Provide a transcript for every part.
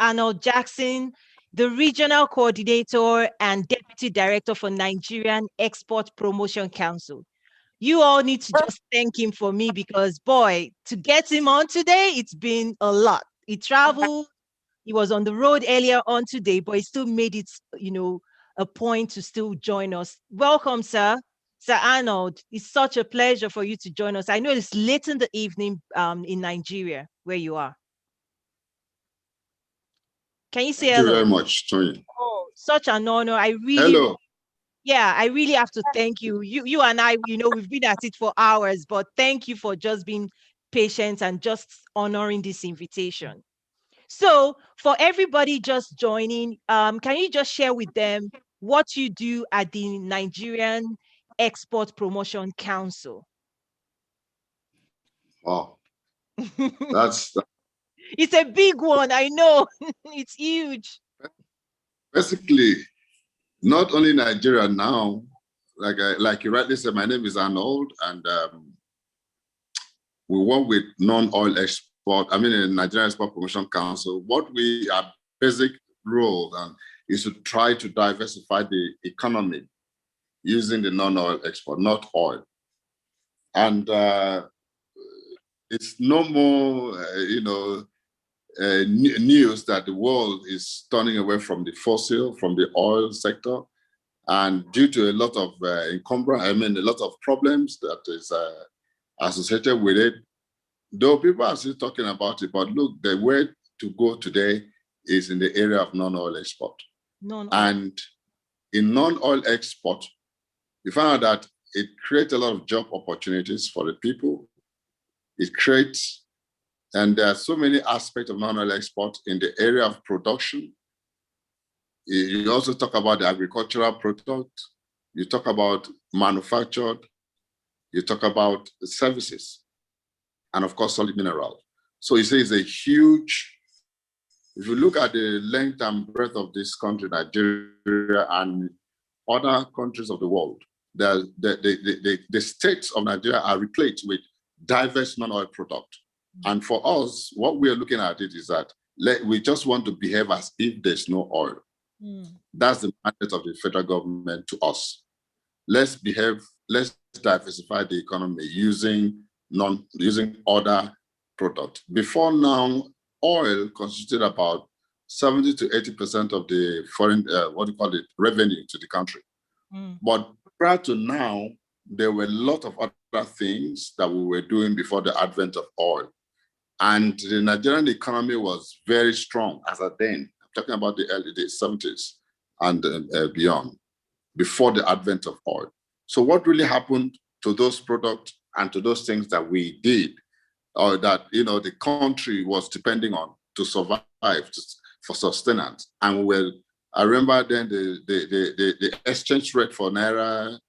Arnold Jackson, the Regional Coordinator and Deputy Director for Nigerian Export Promotion Council. You all need to just thank him for me because, boy, to get him on today, it's been a lot. He traveled, he was on the road earlier on today, but he still made it, a point to still join us. Welcome, sir. Sir Arnold, it's such a pleasure for you to join us. I know it's late in the evening in Nigeria, where you are. Can you say hello? Thank you very much, Tony. Oh, such an honor. Hello. Yeah, I really have to thank you. You and I, we've been at it for hours, but thank you for just being patient and just honoring this invitation. So for everybody just joining, can you just share with them what you do at the Nigerian Export Promotion Council? Wow. That's It's a big one, I know. It's huge. basically not only Nigeria now, like you rightly said, my name is Arnold, and we work with non-oil export, the Nigerian Export Promotion Council. What our basic role is to try to diversify the economy using the non-oil export, not oil. And it's no more, news that the world is turning away from the fossil, from the oil sector, and due to a lot of a lot of problems that is associated with it. Though people are still talking about it, but look, the way to go today is in the area of non-oil export. And in non-oil export, you find out that it creates a lot of job opportunities for the people. It creates, and there are so many aspects of non-oil export in the area of production. You also talk about the agricultural product. You talk about manufactured. You talk about services, and of course, solid mineral. So you say it's a huge, if you look at the length and breadth of this country, Nigeria, and other countries of the world, the states of Nigeria are replete with diverse non-oil product. And for us, what we are looking at it is that we just want to behave as if there's no oil. That's the mandate of the federal government to us. Let's diversify the economy using other products. Before now, oil constituted about 70 to 80% of the foreign, revenue to the country. But prior to now, there were a lot of other things that we were doing before the advent of oil. And the Nigerian economy was very strong as at then. I'm talking about the early 70s and beyond, before the advent of oil. So what really happened to those products and to those things that we did, or that the country was depending on to survive, for sustenance? And I remember then the exchange rate for naira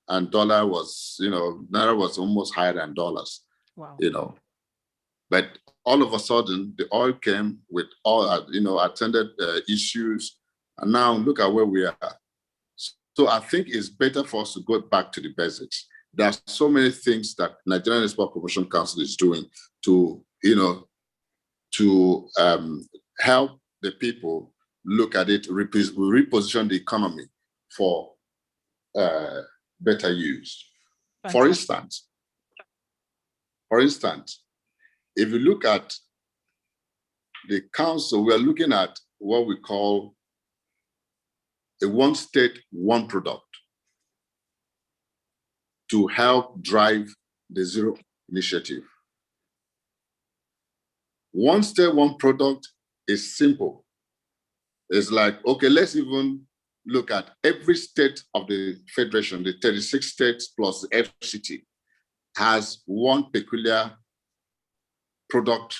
and dollar was, naira was almost higher than dollars. Wow. But all of a sudden, the oil came with all, attended issues, and now look at where we are. So I think it's better for us to go back to the basics. There are so many things that Nigerian Export Promotion Council is doing to, help the people look at it, reposition the economy for better use. For instance, if you look at the council, we are looking at what we call a one state, one product to help drive the zero initiative. One state, one product is simple. It's like, okay, let's even look at every state of the Federation, the 36 states plus the FCT, has one peculiar product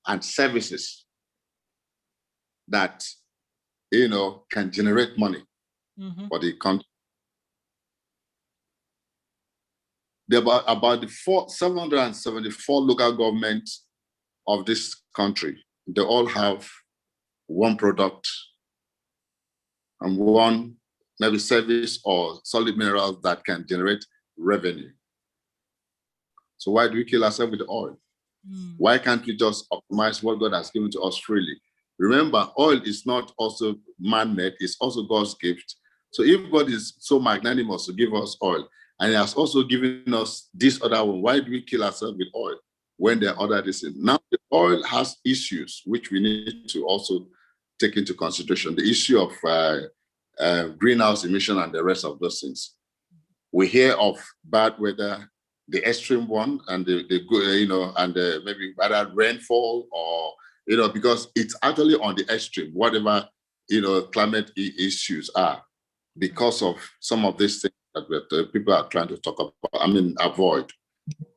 and services that can generate money for the country. There are about the 774 local governments of this country. They all have one product and one maybe service or solid minerals that can generate revenue. So why do we kill ourselves with oil? Why can't we just optimize what God has given to us freely Remember, oil is not also man-made, it's also God's gift. So if God is so magnanimous to give us oil, and he has also given us this other one, why do we kill ourselves with oil when there are other things? Now, the oil has issues which we need to also take into consideration. The issue of greenhouse emission and the rest of those things. We hear of bad weather, the extreme one, and the maybe bad rainfall, or because it's actually on the extreme, whatever climate issues are, because of some of these things that people are trying to talk about. Avoid.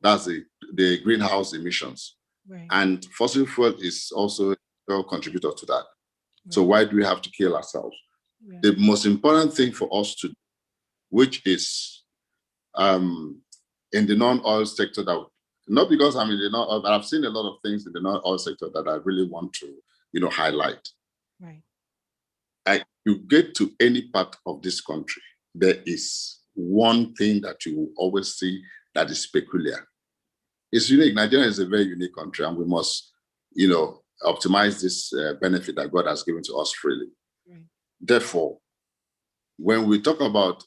That's the greenhouse emissions, Right. and fossil fuel is also a contributor to that. Right. So why do we have to kill ourselves? Yeah. The most important thing for us to do, which is in the non-oil sector, that not because I'm in the non-oil, but I've seen a lot of things in the non-oil sector that I really want to, highlight. Right. You get to any part of this country, there is one thing that you will always see that is peculiar. It's unique. Nigeria is a very unique country, and we must, optimize this benefit that God has given to us freely. Right. Therefore, when we talk about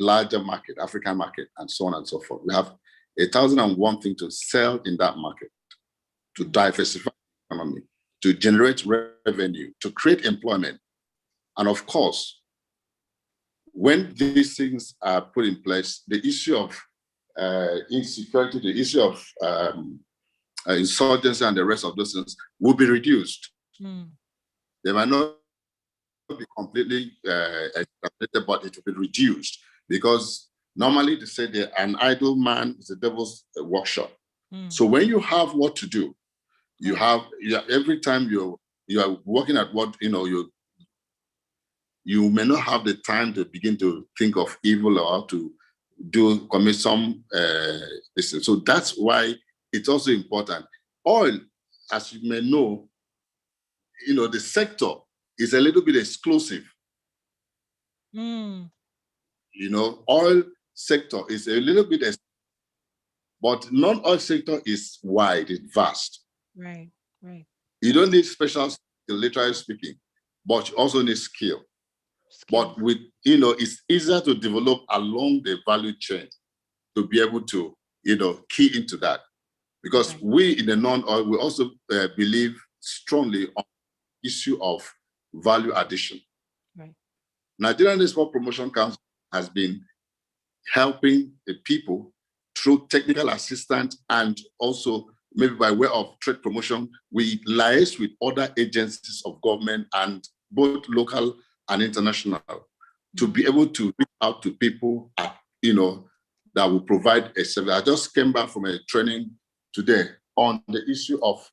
larger market, African market, and so on and so forth, we have 1,001 things to sell in that market, to diversify the economy, to generate revenue, to create employment. And of course, when these things are put in place, the issue of insecurity, the issue of insurgency and the rest of those things will be reduced. They might not be completely exterminated, but it will be reduced, because normally they say that an idle man is the devil's workshop. So when you have what to do, you have every time you are working at what you may not have the time to begin to think of evil or to commit some so that's why it's also important. Oil, as you may know, the sector is a little bit exclusive. Oil sector is a little bit, but non-oil sector is wide, it's vast. Right. You don't need special skill, literally speaking, but you also need skill. But with, it's easier to develop along the value chain to be able to, key into that. Because we in the non-oil, we also believe strongly on the issue of value addition. Right. Nigerian Export Promotion Council has been helping the people through technical assistance, and also maybe by way of trade promotion. We liaise with other agencies of government, and both local and international, to be able to reach out to people, that will provide a service. I just came back from a training today on the issue of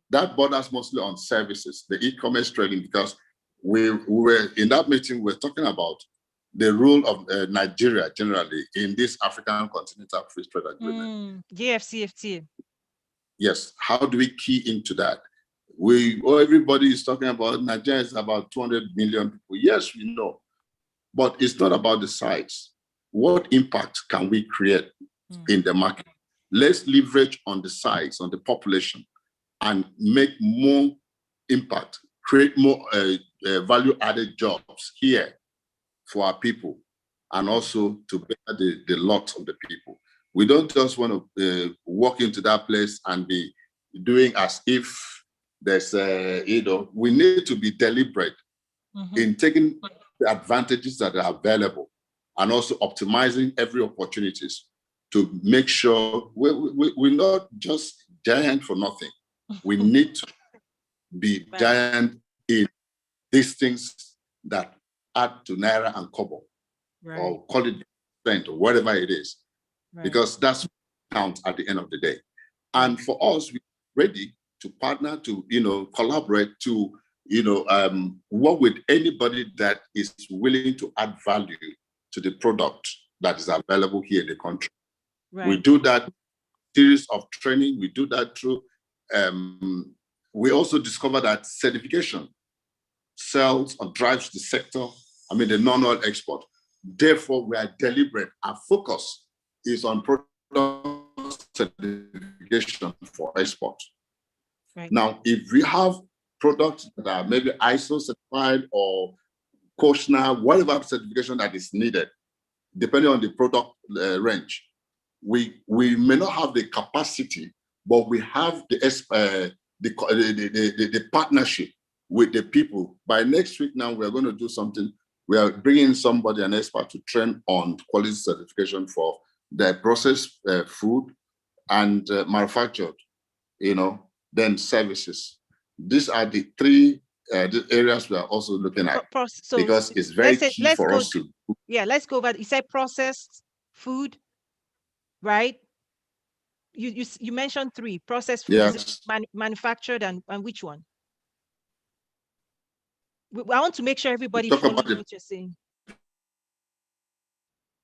that borders mostly on services, the e-commerce trading, because we were in that meeting, we're talking about the role of Nigeria generally in this African Continental Free Trade Agreement. GFCFTA. Yes, how do we key into that? Everybody is talking about Nigeria is about 200 million people. Yes, we know, but it's not about the size. What impact can we create in the market? Let's leverage on the size, on the population, and make more impact, create more value-added jobs here for our people, and also to better the lot of the people. We don't just want to walk into that place and be doing as if there's we need to be deliberate in taking the advantages that are available, and also optimizing every opportunities to make sure we're not just giant for nothing. We need to be giant in these things that add to Naira and Kobo, or call it cent or whatever it is, because that's what counts at the end of the day. And for us, we're ready to partner, to collaborate, to work with anybody that is willing to add value to the product that is available here in the country. We do that series of training. We do that through. We also discover that certification sells or drives the sector. The non-oil export. Therefore, we are deliberate. Our focus is on product certification for export. Right. Now, if we have products that are maybe ISO certified or Koshna, whatever certification that is needed, depending on the product range, we may not have the capacity, but we have the partnership with the people. By next week now, we're going to do something. We are bringing somebody, an expert, to train on quality certification for the processed food and manufactured, then services. These are the three the areas we are also looking at, because it's very key for us to. Yeah, let's go over. You said processed food, right? You mentioned three: processed food, Yes. manufactured, and which one? I want to make sure everybody Talk follows about the what you're saying.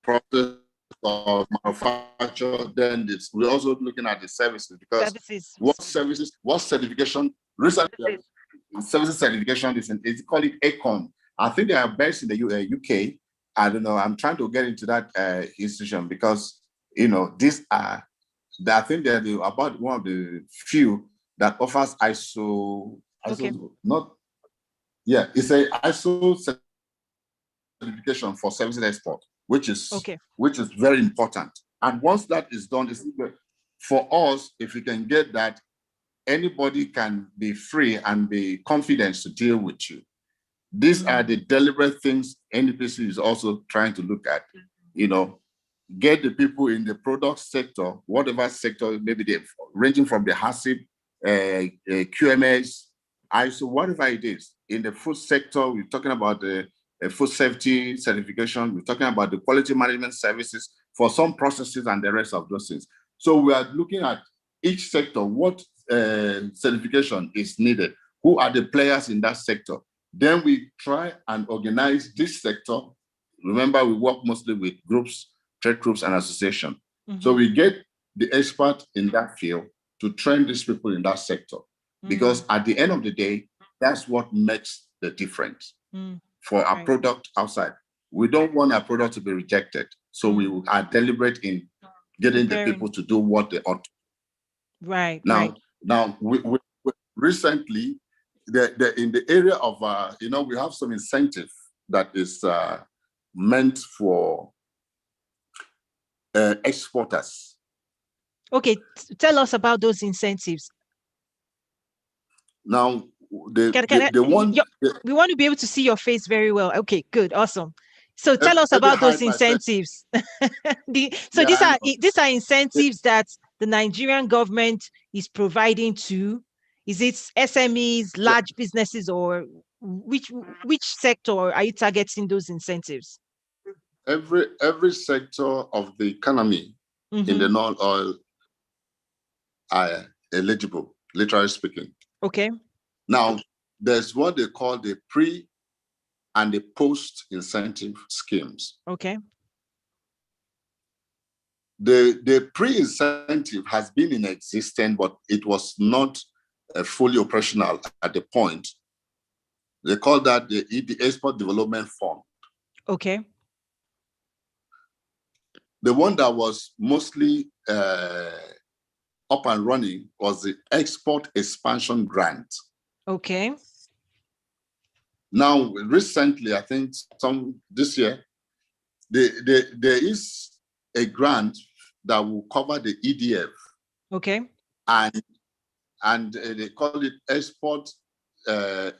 process of manufacture, then we're also looking at the services, because what certification, recently services certification it's called it ACON. I think they are based in the UK. I don't know. I'm trying to get into that institution, because these are, I think they're about one of the few that offers ISO not, yeah, it's a ISO certification for services export, which is very important. And once that is done, it's for us, if we can get that, anybody can be free and be confident to deal with you. These are the deliberate things NEPC is also trying to look at. Get the people in the product sector, whatever sector, maybe they're ranging from the HACCP, QMS, ISO, whatever it is. In the food sector, we're talking about the food safety certification. We're talking about the quality management services for some processes and the rest of those things. So we are looking at each sector, what certification is needed, who are the players in that sector. Then we try and organize this sector. Remember, we work mostly with groups, trade groups, and associations. So we get the expert in that field to train these people in that sector. Because at the end of the day, that's what makes the difference for our product outside. We don't want our product to be rejected. So we are deliberate in getting the people to do what they ought to. Right. Now, we recently, in the area of, we have some incentive that is meant for exporters. Okay, tell us about those incentives. Now, we want to be able to see your face very well. Okay, good, awesome. So tell us about those incentives. These are incentives that the Nigerian government is providing to. Is it SMEs, large businesses, or which sector are you targeting those incentives? Every sector of the economy in the non-oil are eligible, literally speaking. Okay. Now, there's what they call the pre and the post incentive schemes. Okay. The pre-incentive has been in existence, but it was not fully operational at the point. They call that the Export Development Fund. Okay. The one that was mostly up and running was the Export Expansion Grant. Okay. Now, recently, I think this year, there is a grant that will cover the EDF. Okay. And they call it Export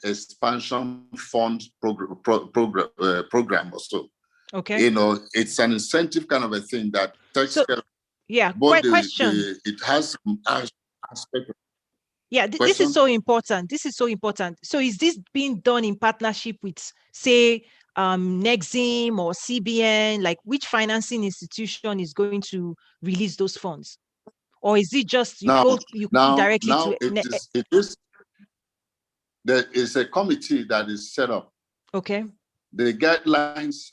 Expansion Fund program or so. Okay. It's an incentive kind of a thing that takes care of. Yeah. But Question. It has some aspect. Yeah, this is so important. This is so important. So is this being done in partnership with, say, Nexim or CBN? Like, which financing institution is going to release those funds? Or is it just you go directly to there is a committee that is set up. Okay. The guidelines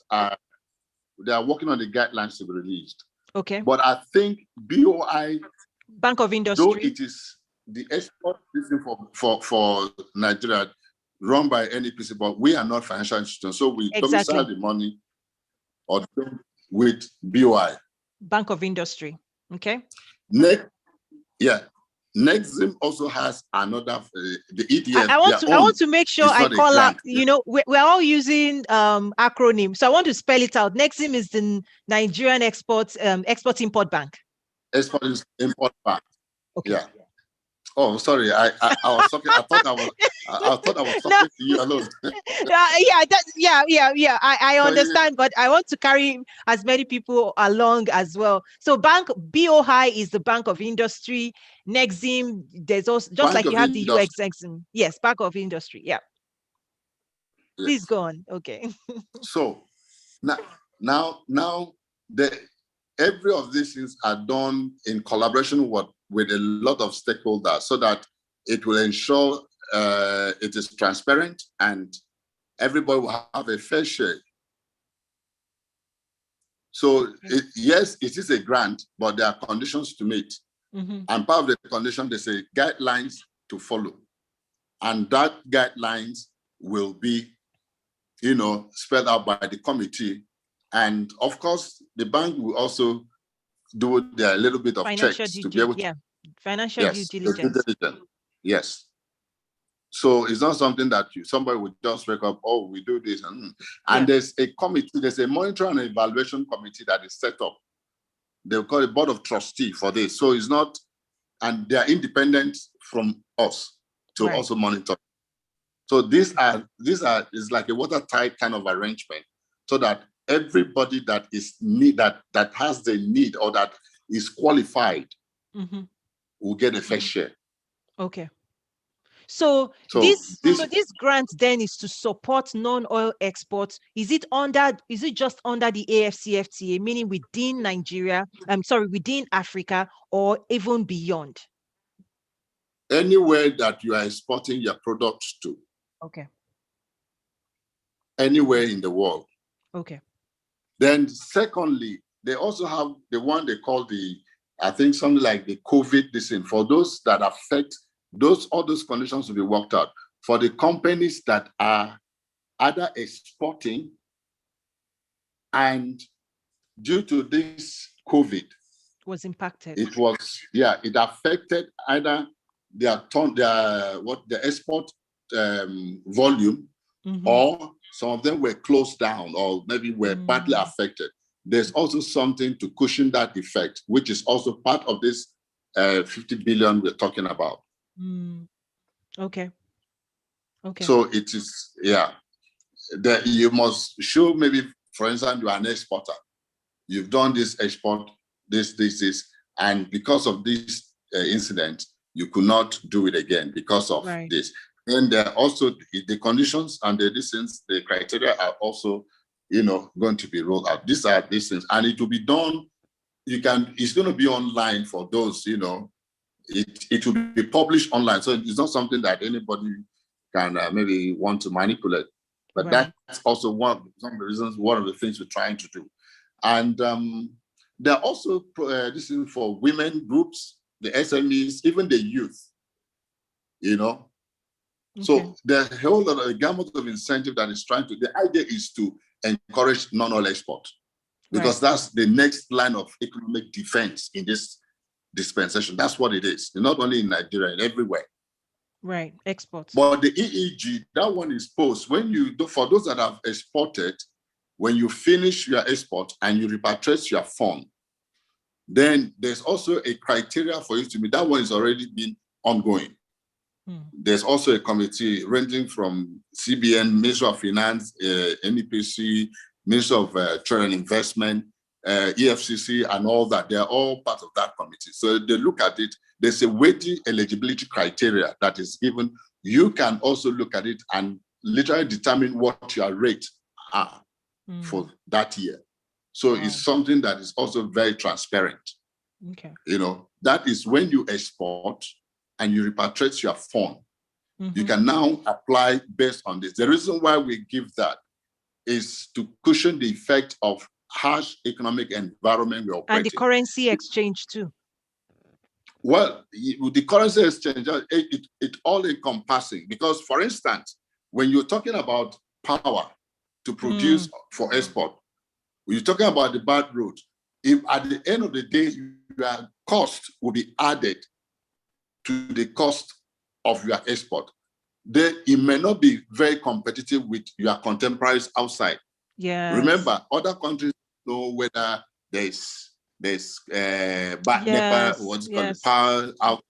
they are working on the guidelines to be released. Okay. But I think BOI, Bank of Industry, though it is the export system for Nigeria run by NEPC, but we are not financial institutions. So we domicile the money or with BOI. Bank of Industry. Okay. Next, yeah. Nexim also has another, the EDF, I want to make sure I call out, you know, we're all using acronyms. So I want to spell it out. Nexim is the Nigerian Export-Import Bank. Export-Import Bank. Okay. Yeah. Oh, sorry. I was talking. I thought I was talking to you alone. I understand, but I want to carry as many people along as well. So BOI is the Bank of Industry. Nexim, there's also just like you have the UX Nexim. Yes, Bank of Industry. Yeah. Yes. Please go on. Okay. So now every of these things are done in collaboration with a lot of stakeholders, so that it will ensure it is transparent and everybody will have a fair share. So yes, it is a grant, but there are conditions to meet. Mm-hmm. And part of the condition, there's a guidelines to follow. And that guidelines will be, you know, spelled out by the committee. And of course, the bank will also do their little bit of checks to be able to. Financial due diligence. Yes. So it's not something that somebody would just wake up, oh, we do this. And there's a committee, there's a monitoring and evaluation committee that is set up. They'll call it Board of Trustee for this. So it's not, and they are independent from us to also monitor. So these are is like a watertight kind of arrangement, so that everybody that is that has the need or that is qualified will get a fair share. Okay. So this grant then is to support non-oil exports. Is it just under the AFCFTA, meaning within Nigeria? Within Africa, or even beyond? Anywhere that you are exporting your products to. Okay. Anywhere in the world. Okay. Then secondly, they also have the one they call I think something like the COVID disease, for those that affect all those conditions will be worked out for the companies that are either exporting, and due to this COVID was impacted. It affected either their export volume, or some of them were closed down or maybe were badly affected. There's also something to cushion that effect, which is also part of this 50 billion we're talking about. Okay. So it is, that you must show, maybe, for instance, you are an exporter. You've done this export, this, and because of this incident, you could not do it again because of this. And there are also the conditions and the criteria are also, going to be rolled out. These are these things, and it will be done. It's going to be online for those, it will be published online. So it's not something that anybody can maybe want to manipulate. But that's also one of the things we're trying to do. And there are also this is for women groups, the SMEs, even the youth, So there's a whole lot of a gamut of incentive that is trying to, the idea is to encourage non-oil export, because that's the next line of economic defense in this dispensation. That's what it is, not only in Nigeria, everywhere. Right, exports. But the EEG, that one is post. When you do, for those that have exported, when you finish your export and you repatriate your fund, then there's also a criteria for you to meet. That one is already been ongoing. There's also a committee ranging from CBN, Ministry of Finance, NEPC, Ministry of Trade and Investment, EFCC, and all that. They're all part of that committee. So they look at it. There's a weighty eligibility criteria that is given. You can also look at it and literally determine what your rates are for that year. So it's something that is also very transparent. Okay. That is when you export and you repatriate your fund, you can now apply based on this. The reason why we give that is to cushion the effect of harsh economic environment we operate in. And the currency exchange too. Well, the currency exchange, it all encompassing, because, for instance, when you're talking about power to produce for export, when you're talking about the bad road, if at the end of the day, your cost will be added to the cost of your export, it may not be very competitive with your contemporaries outside. Yeah. Remember, other countries know whether there's Yes. what's Yes. called power out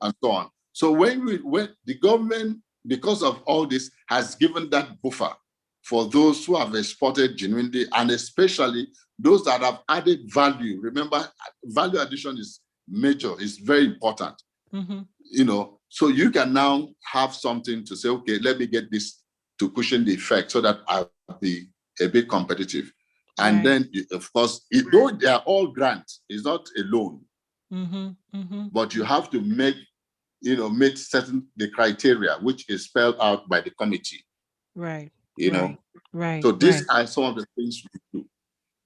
and so on. So when the government, because of all this, has given that buffer for those who have exported genuinely, and especially those that have added value. Remember, value addition is major, it's very important. Mm-hmm. You know, so you can now have something to say, okay, let me get this to cushion the effect so that I'll be a bit competitive. And Right. then, of course, though they are all grants, it's not a loan, Mm-hmm. Mm-hmm. but you have to meet certain the criteria, which is spelled out by the committee. Right. You know, Right. so these Right. are some of the things we do.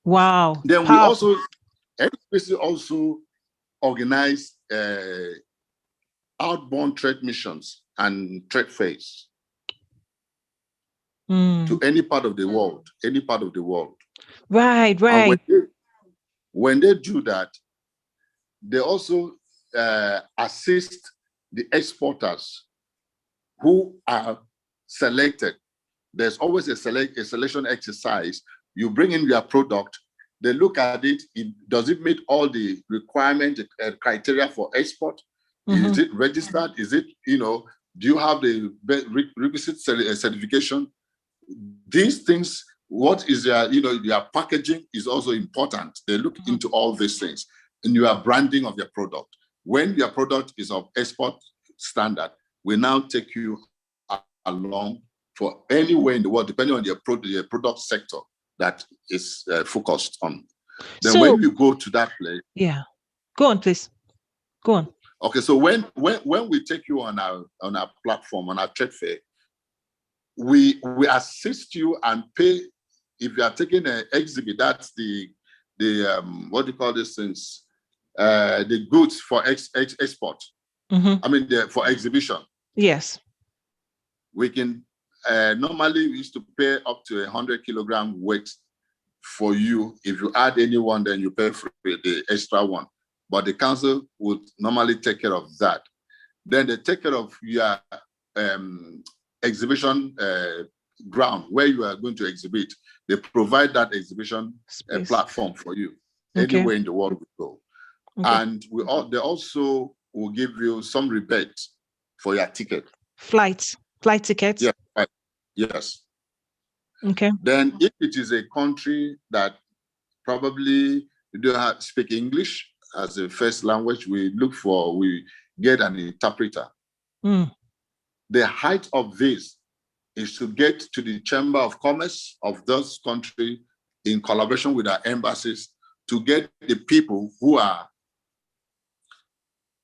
Wow. Then we Powerful. NEPC also organize outbound trade missions and trade fairs to any part of the world, Right. And Right. when they do that, they also assist the exporters who are selected. There's always a selection exercise. You bring in your product, they look at it, does it meet all the requirement criteria for export? Mm-hmm. Is it registered? Is it, do you have the requisite certification? These things, what is your packaging is also important. They look into all these things, and your branding of your product. When your product is of export standard, we now take you along for anywhere in the world, depending on your product sector that is focused on. Then when you go to that place, go on, please. Go on. Okay, so when we take you on our platform, on our trade fair, we assist you and pay. If you are taking an exhibit, that's the what do you call these things? The goods for export. Mm-hmm. I mean, for exhibition. Yes. We can normally we used to pay up to 100 kilogram weight for you. If you add anyone, then you pay for the extra one. But the council would normally take care of that. Then they take care of your exhibition ground where you are going to exhibit. They provide that exhibition platform for you anywhere in the world we go. And they also will give you some rebate for your ticket. Flight tickets? Yeah, right. Yes. Okay. Then if it is a country that probably you don't speak English as a first language, we get an interpreter. The height of this is to get to the Chamber of Commerce of those countries in collaboration with our embassies to get the people who are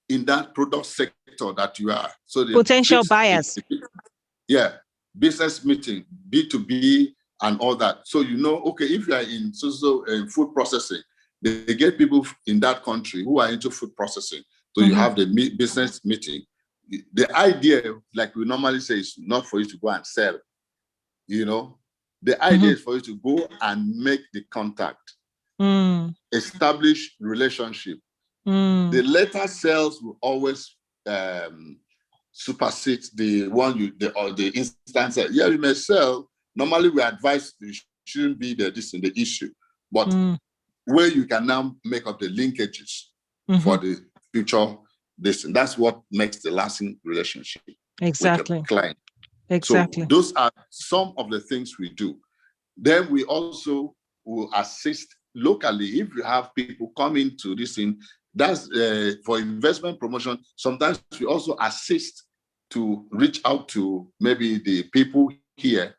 in that product sector that you are. So the potential buyers. Business meeting, B2B and all that. So okay, if you are in food processing, they get people in that country who are into food processing. So you have the business meeting. The idea, like we normally say, is not for you to go and sell. The idea is for you to go and make the contact, establish relationship. The later sales will always supersede the one the instance. Yeah, you may sell. Normally, we advise you shouldn't be the issue, but where you can now make up the linkages for the future. That's what makes the lasting relationship with your client. Exactly. So those are some of the things we do. Then we also will assist locally. If you have people come into this thing, that's for investment promotion. Sometimes we also assist to reach out to maybe the people here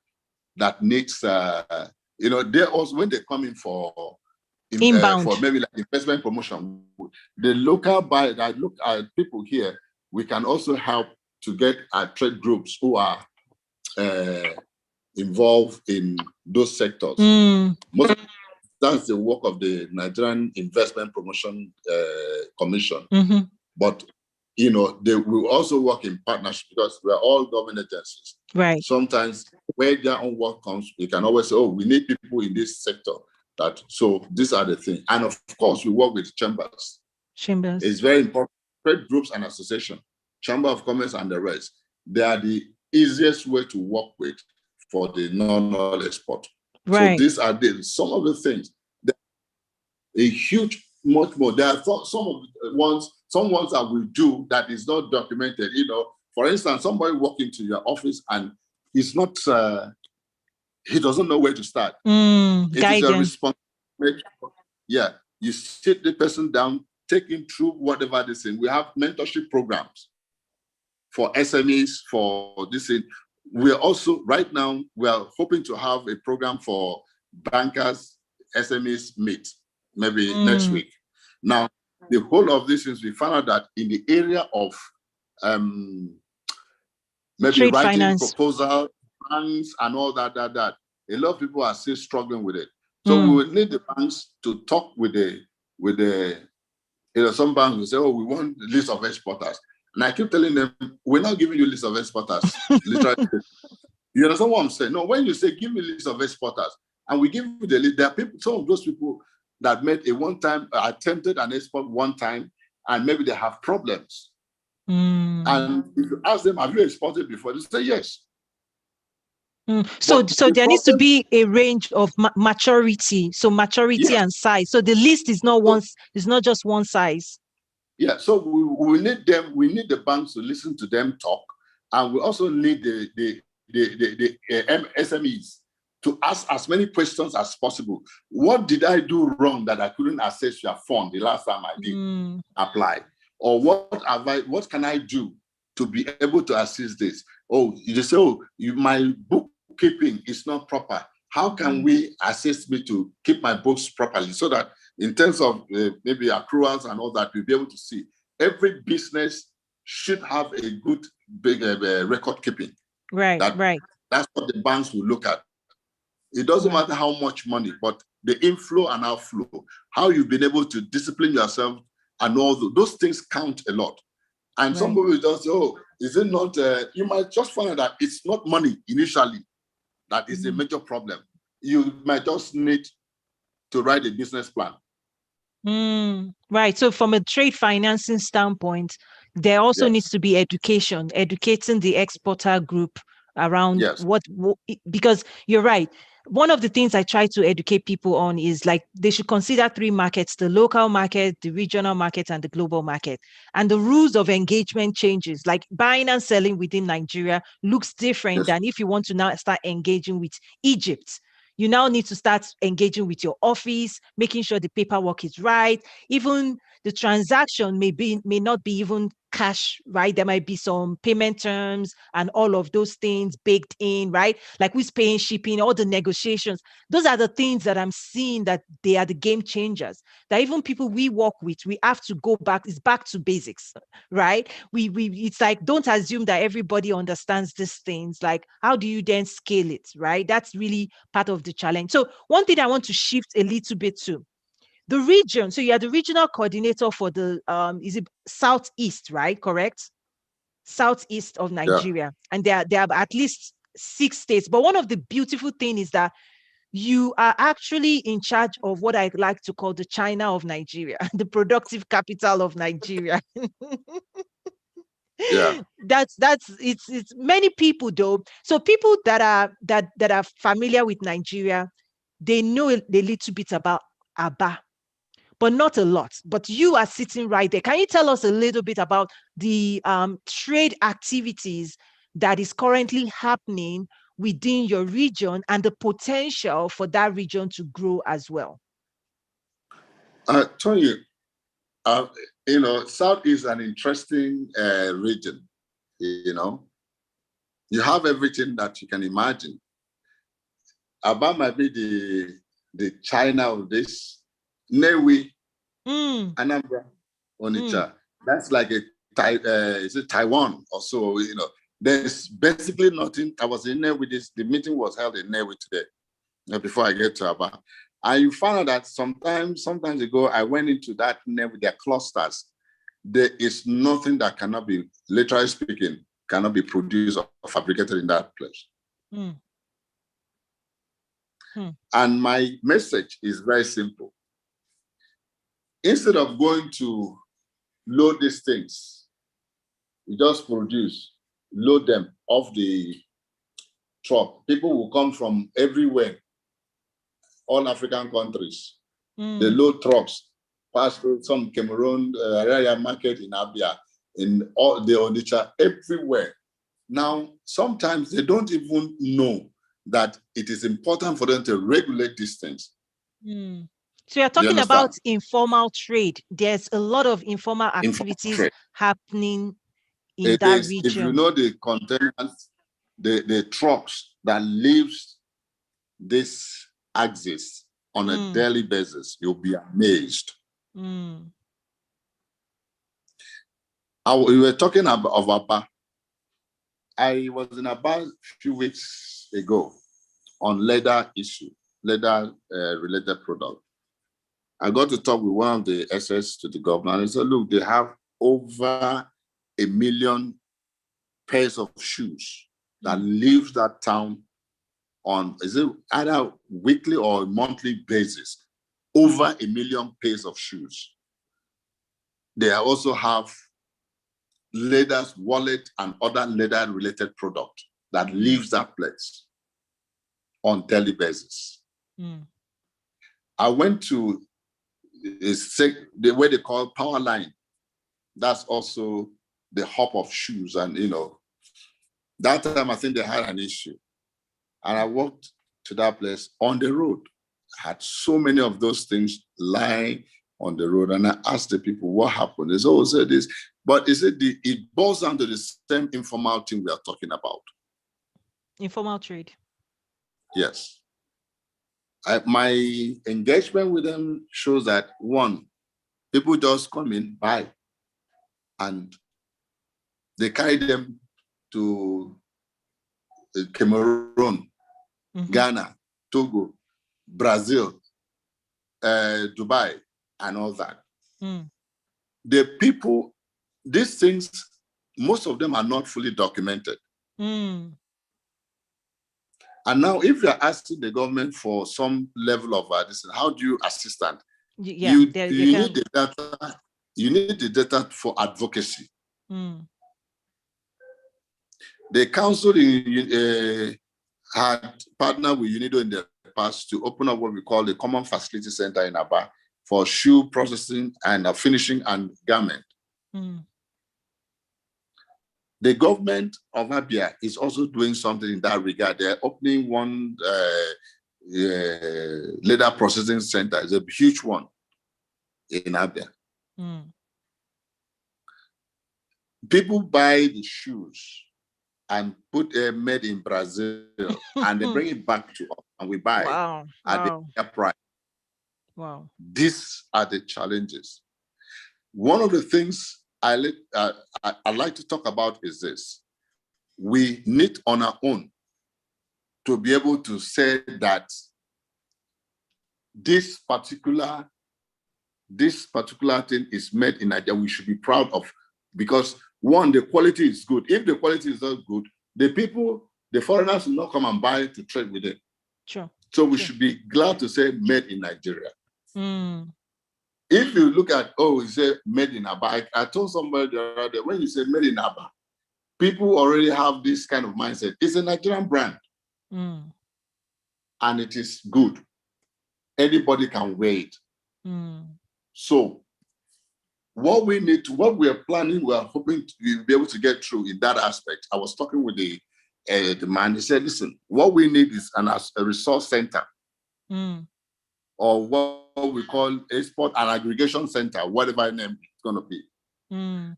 that needs, they also, when they come in for inbound, for maybe like investment promotion, the local buyer that look at people here, we can also help to get our trade groups who are involved in those sectors. That's the work of the Nigerian Investment Promotion Commission. But they will also work in partnership because we are all government agencies. Right. Sometimes where their own work comes, we can always say, oh, we need people in this sector. So these are the things. And of course, we work with chambers. Chambers. It's very important trade groups and association, chamber of commerce and the rest, they are the easiest way to work with for the non-oil export. So these are some of the things. A huge, much more. There are some of the ones that we do that is not documented. For instance, somebody walk into your office and he's not, he doesn't know where to start. It is a responsibility. Yeah, you sit the person down, take him through whatever this thing. We have mentorship programs for SMEs, for this thing. We're also, right now, we are hoping to have a program for bankers, SMEs meet, maybe next week. Now, the whole of this is we found out that in the area of maybe trade writing finance proposal, banks and all that, a lot of people are still struggling with it. So we will need the banks to talk with some banks will say, oh, we want a list of exporters. And I keep telling them, we're not giving you a list of exporters. Literally. You understand what I'm saying? No, when you say, give me a list of exporters, and we give you the list, there are people, some of those people that made a one-time, attempted an export one time, and maybe they have problems. And if you ask them, have you exported before? They say yes. So there needs to be a range of maturity. So maturity and size. So the list is not just one size. Yeah. So we need them. We need the banks to listen to them talk, and we also need the SMEs to ask as many questions as possible. What did I do wrong that I couldn't access your fund the last time I did apply? Or what can I do to be able to assist this? Oh, you just say, oh, my bookkeeping is not proper. How can we assist me to keep my books properly so that in terms of maybe accruals and all that, we'll be able to see every business should have a good big record keeping. Right. That's what the banks will look at. It doesn't matter how much money, but the inflow and outflow, how you've been able to discipline yourself, and all those things count a lot. And some people just say, oh, is it not? You might just find out that it's not money initially that is a major problem. You might just need to write a business plan. Right. So from a trade financing standpoint, there also needs to be educating the exporter group around because you're right. One of the things I try to educate people on is like they should consider three markets: the local market, the regional market, and the global market. And the rules of engagement changes. Like buying and selling within Nigeria looks different than if you want to now start engaging with Egypt. You now need to start engaging with your office, making sure the paperwork is right. Even the transaction may not be even cash, right? There might be some payment terms and all of those things baked in, right? Like who's paying shipping, all the negotiations. Those are the things that I'm seeing that they are the game changers. That even people we work with, we have to go back. It's back to basics, right? It's like, don't assume that everybody understands these things. Like, how do you then scale it, right? That's really part of the challenge. So one thing I want to shift a little bit to the region. So you are the regional coordinator for the is it Southeast, right? Correct? Southeast of Nigeria. And there are at least 6 states. But one of the beautiful things is that you are actually in charge of what I like to call the China of Nigeria, the productive capital of Nigeria. It's many people though. So people that are familiar with Nigeria, they know a little bit about Aba, but not a lot. But you are sitting right there. Can you tell us a little bit about the trade activities that is currently happening within your region and the potential for that region to grow as well? I tell you, South is an interesting region. You have everything that you can imagine. Aba might be the China of this. Newi, Anambra, Onitsha. That's like is it Taiwan or so? There's basically nothing. I was in there with this. The meeting was held in Newi today, before I get to Aba. And you find out that sometimes ago, I went into that Newi, their clusters. There is nothing that cannot be, literally speaking, cannot be produced or fabricated in that place. And my message is very simple. Instead of going to load these things. You just produce, load them off the truck. People will come from everywhere, all African countries. They load trucks, pass through some Cameroon area market in Abia, in all the Onitsha, everywhere. Now, sometimes they don't even know that it is important for them to regulate these things. So you're talking about informal trade. There's a lot of informal activities happening in that region. If you know the containers, the trucks that leaves this axis on a daily basis, you'll be amazed. We were talking of Aba. I was in Aba a few weeks ago on leather issue, leather related product. I got to talk with one of the SS to the governor and he said, look, they have over 1 million pairs of shoes that leaves that town on, is it either weekly or monthly basis, over 1 million pairs of shoes. They also have leathers, wallet, and other leather-related product that leaves that place on daily basis. I went to the way they call power line. That's also the hub of shoes, and that time I think they had an issue. And I walked to that place on the road. I had so many of those things lying on the road. And I asked the people, what happened? They said, oh, said this. But it boils down to the same informal thing we are talking about. Informal trade. Yes. My engagement with them shows that, one, people just come in, buy, and they carry them to Cameroon, Ghana, Togo, Brazil, Dubai, and all that. The people, these things, most of them are not fully documented. And now, if you're asking the government for some level of this, how do you assist them? You need the data. You need the data for advocacy. The council had partnered with UNIDO in the past to open up what we call the Common Facility Center in Aba for shoe processing and finishing and garment. The government of Abia is also doing something in that regard. They're opening one leather processing center. It's a huge one in Abia. People buy the shoes and put made in Brazil, and they bring it back to us, and we buy at the price. These are the challenges. One of the things I like to talk about is this. We need on our own to be able to say that this particular thing is made in Nigeria, we should be proud of, because one, the quality is good. If the quality is not good, the foreigners will not come and buy it to trade with it. So we should be glad to say made in Nigeria. If you look at, you say made in Aba, I told somebody the other day, when you say made in Aba, people already have this kind of mindset. It's a Nigerian brand. And it is good. Anybody can wear it. So what we are planning, we are hoping to be able to get through in that aspect. I was talking with the man, he said, listen, what we need is a resource center, or what we call export and aggregation center, whatever name it's going to be.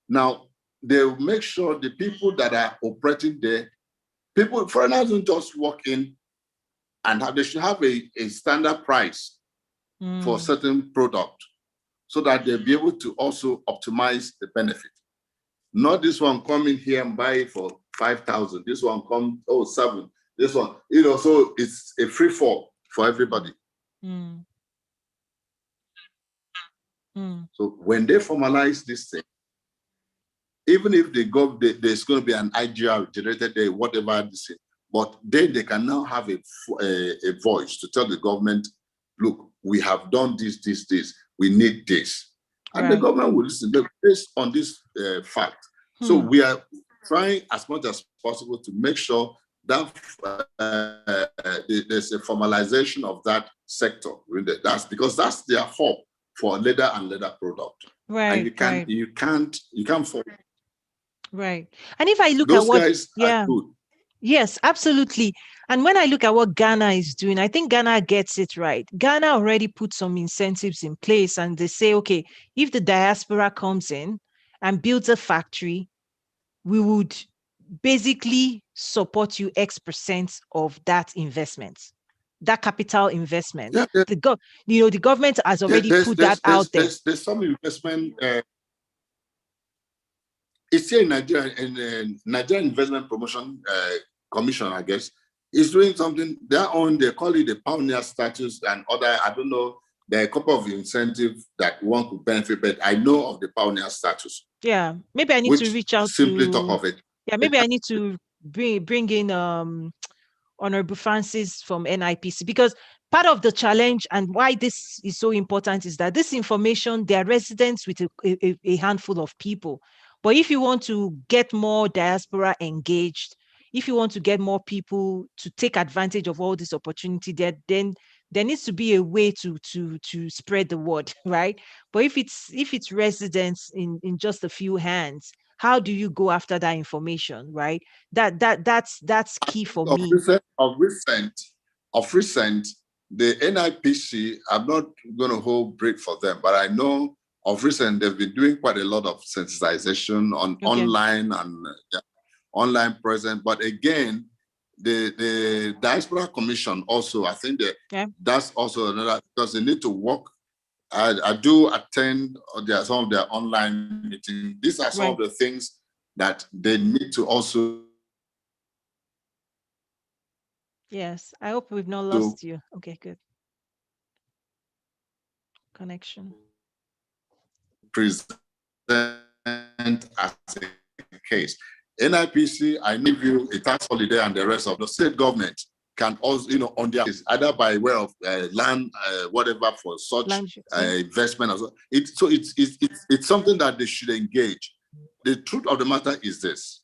Now, they'll make sure the people that are operating there, foreigners don't just walk in and they should have a standard price for a certain product, so that they'll be able to also optimize the benefit. Not this one come in here and buy it for 5,000. This one come, 7. This one, so it's a free fall for everybody. So when they formalize this thing, even if they go, there's going to be an IGR generated there, whatever this is, but then they can now have a voice to tell the government, look, we have done this. We need this. And the government will listen based on this fact. So we are trying as much as possible to make sure that there's a formalization of that sector. That's because that's their hub for leather and leather product. Right. And you can't fall. Right. And if I look Those at what, guys are good. Yes, absolutely. And when I look at what Ghana is doing, I think Ghana gets it right. Ghana already put some incentives in place, and they say, okay, if the diaspora comes in and builds a factory, we would basically support you X% of that investment, that capital investment. Yeah, the government has already put that out there. There's some investment. It's here in Nigeria, in Nigerian Investment Promotion Commission, I guess, is doing something. They call it the pioneer status and other. I don't know. There are a couple of incentives that one could benefit, but I know of the pioneer status. Yeah, maybe I need to reach out simply to. Talk of it. Yeah, maybe I need to bring in Honorable Francis from NIPC, because part of the challenge and why this is so important is that this information, they are residents with a handful of people. But if you want to get more diaspora engaged, if you want to get more people to take advantage of all this opportunity, then there needs to be a way to spread the word, right? But if it's residents in just a few hands, how do you go after that information, right? That's key for me. Of recent, the NIPC, I'm not going to hold break for them, but I know of recent they've been doing quite a lot of sensitization on online and online presence. But again, the Diaspora Commission also, I think that's also another, because they need to work. I do attend some of their online meetings. These are some of the things that they need to also. Yes, I hope we've not lost you. Okay, good. Connection. Present as a case. NIPC, I give you a tax holiday, and the rest of the state government can also, on their either by way of land, whatever for such investment. It's something that they should engage. The truth of the matter is this: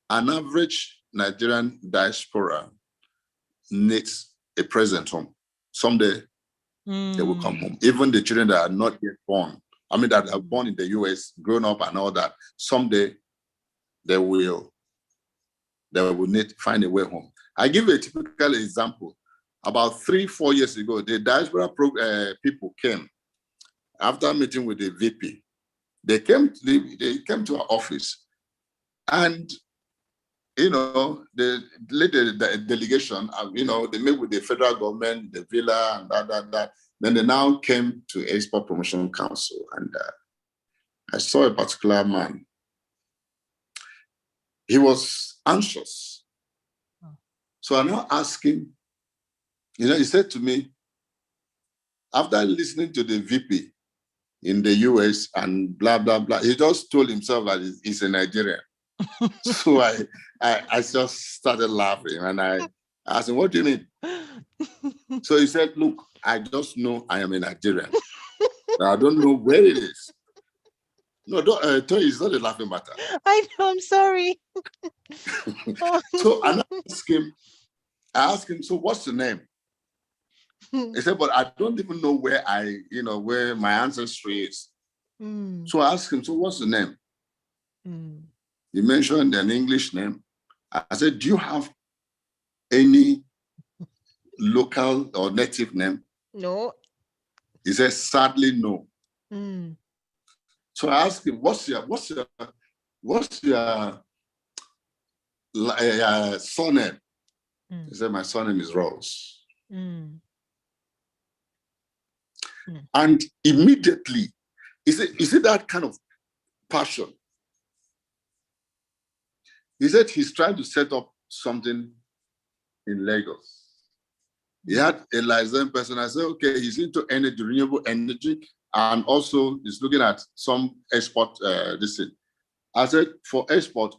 an average Nigerian diaspora needs a present home. Someday they will come home. Even the children that are not yet born, that are born in the US, grown up and all that, someday they will need to find a way home. I give a typical example. About 3-4 years ago, the diaspora people came after meeting with the VP. They came to our office, and the delegation, they met with the federal government, the villa, and that. Then they now came to Export Promotion Council, and I saw a particular man. He was anxious. So I now asked him, he said to me, after listening to the VP in the US and blah, blah, blah, he just told himself that he's a Nigerian. So I just started laughing, and I asked him, what do you mean? So he said, look, I just know I am a Nigerian. I don't know where it is. No, don't, it's not a laughing matter. I know, I'm sorry. So I asked him, so what's the name? He said, but I don't even know where where my ancestry is. So I asked him, so what's the name? He mentioned an English name. I said, do you have any local or native name? No. He said, sadly, no. So I asked him, what's your surname? He said, my surname is Rose. And immediately, he said that kind of passion. He said he's trying to set up something in Lagos. He had a licensed person. I said, okay, he's into energy, renewable energy, and also he's looking at some export this thing. I said, for export,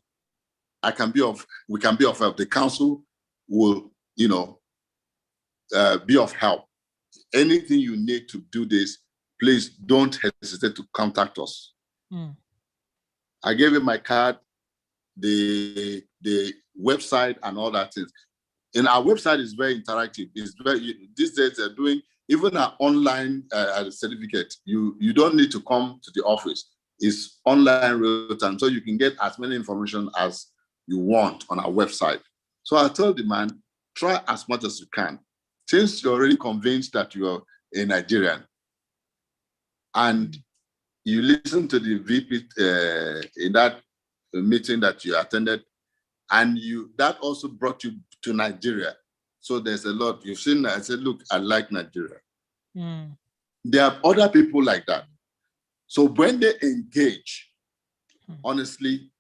we can be of help. The council will, be of help. Anything you need to do this, please don't hesitate to contact us. I gave him my card, the website and all that things. And our website is very interactive. It's very, these days they're doing even an online certificate. You don't need to come to the office. It's online real time, so you can get as many information as you want on our website. So I told the man, try as much as you can. Since you're already convinced that you're a Nigerian, and you listen to the VP in that meeting that you attended, and that also brought you to Nigeria. So there's a lot. You've seen that. I said, look, I like Nigeria. There are other people like that. So when they engage, honestly,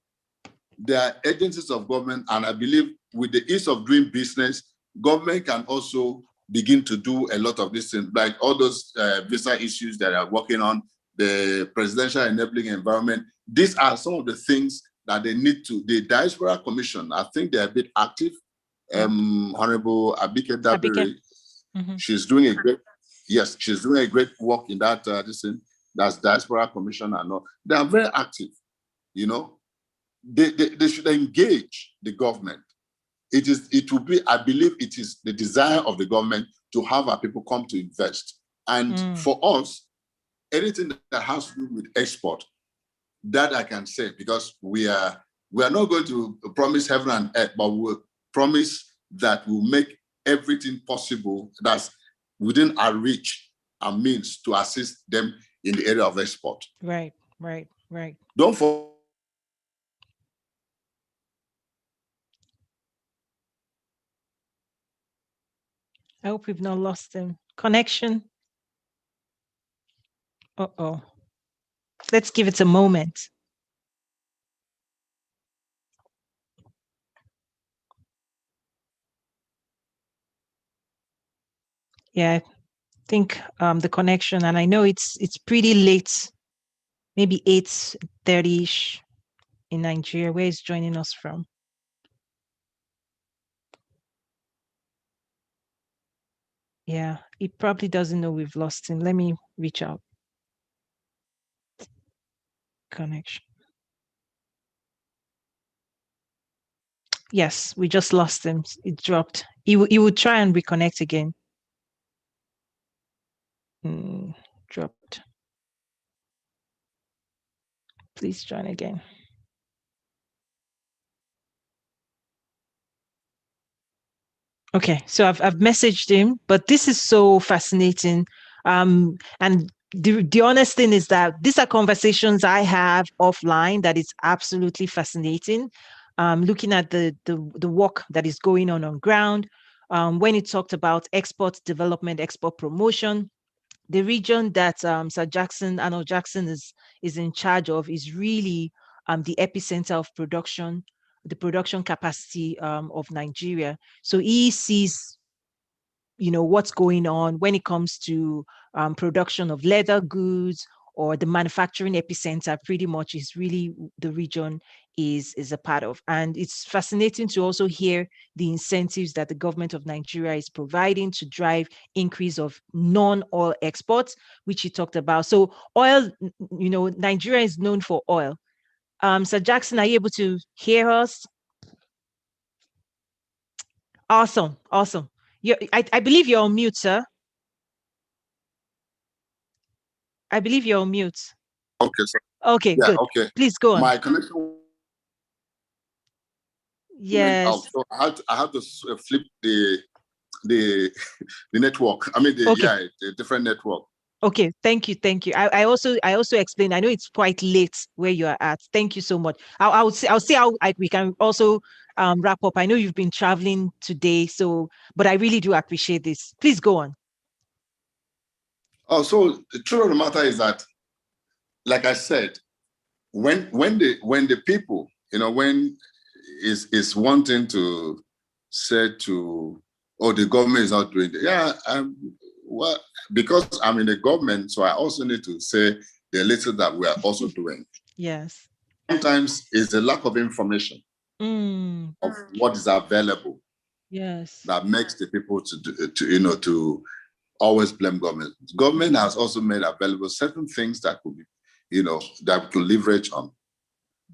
there are agencies of government, and I believe with the ease of doing business, government can also begin to do a lot of these things, like all those visa issues that are working on, the presidential enabling environment. These are some of the things that they need to. The Diaspora Commission, I think they're a bit active. Honorable Abike Dabiri, she's doing a great, she's doing a great work in that this thing. That's Diaspora Commission and all. They are very active, you know. They should engage the government. It will be, I believe it is the desire of the government to have our people come to invest. And for us, anything that has to do with export, that I can say, because we are not going to promise heaven and earth, but we'll promise that we'll make everything possible that's within our reach and means to assist them in the area of export. Right. Don't forget. I hope we've not lost him. Connection. Uh-oh. Let's give it a moment. Yeah, I think the connection, and I know it's pretty late, maybe 8:30ish in Nigeria. Where is joining us from? Yeah, he probably doesn't know we've lost him. Let me reach out. Connection. Yes, we just lost him. It dropped. He would try and reconnect again. Dropped. Please join again. Okay, so I've messaged him, but this is so fascinating. And the honest thing is that these are conversations I have offline that is absolutely fascinating. Looking at the work that is going on ground. When it talked about export development, export promotion, the region that Sir Arnold Jackson is in charge of is really the epicenter of production, the production capacity of Nigeria. So he sees, what's going on when it comes to production of leather goods, or the manufacturing epicenter pretty much is really the region is a part of. And it's fascinating to also hear the incentives that the government of Nigeria is providing to drive increase of non-oil exports, which he talked about. So oil, Nigeria is known for oil. Sir Jackson, are you able to hear us? Awesome. I believe you're on mute, sir. I believe you're on mute. Okay, sir. Okay, yeah, good. Okay. Please go on. My connection. Yes. So I had to flip the network. I mean, the different network. Okay, thank you. I also explained. I know it's quite late where you are at. Thank you so much. I'll see how we can also wrap up. I know you've been traveling today, but I really do appreciate this. Please go on. Oh, so the truth of the matter is that, like I said, when the people, when is wanting to say to, the government is not doing it. Yeah, well, because I'm in the government, so I also need to say the little that we are also doing. Yes. Sometimes it's a lack of information of what is available. Yes. That makes the people to always blame government. Government has also made available certain things that could be, that we could leverage on.